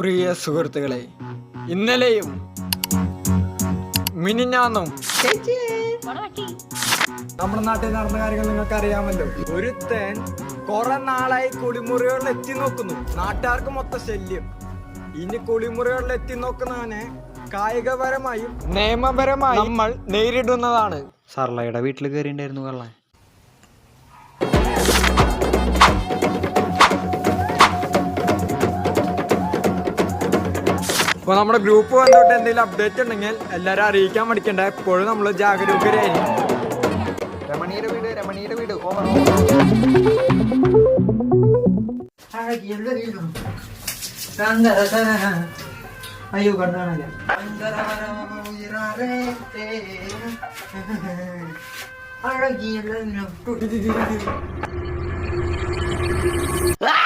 പ്രിയ സുഹൃത്തുക്കളെ, ഇന്നലെയും മിനിഞ്ഞാന്നും നമ്മുടെ നാട്ടിൽ നടന്ന കാര്യങ്ങൾ നിങ്ങൾക്ക് അറിയാമല്ലോ. ഒരുത്തൻ കുറെ നാളായി കുളിമുറികളിൽ എത്തി നോക്കുന്നു. നാട്ടുകാർക്ക് മൊത്തം ശല്യം. ഇനി കുളിമുറികളിൽ എത്തി നോക്കുന്നവനെ കായികപരമായും നിയമപരമായും നമ്മൾ നേരിടുന്നതാണ്. സർലയുടെ വീട്ടിൽ കയറിണ്ടായിരുന്നു കള്ളൻ. അപ്പോൾ നമ്മുടെ ഗ്രൂപ്പ് വന്നിട്ട് എന്തെങ്കിലും അപ്ഡേറ്റ് ഉണ്ടെങ്കിൽ എല്ലാവരും അറിയിക്കാൻ പഠിക്കണ്ട. എപ്പോഴും നമ്മൾ ജാഗരൂകരായിരിക്കും. രമണീയുടെ വീട് അയ്യോ കണ്ടാണല്ലേ. ആ